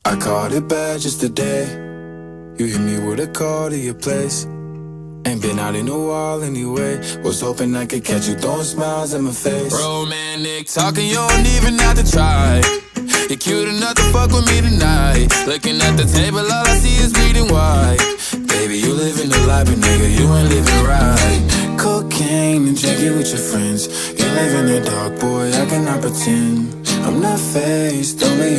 I caught it bad just today. You hit me with a call to your place. Ain't been out in a while anyway. Was hoping I could catch you throwing smiles in my face. Romantic talking, you don't even have to try. You're cute enough to fuck with me tonight. Looking at the table, all I see is bleeding white. Baby, you living the life, but nigga, you ain't living right. Cocaine and drinking with your friends. You live in the dark, boy, I cannot pretend. I'm not faced, only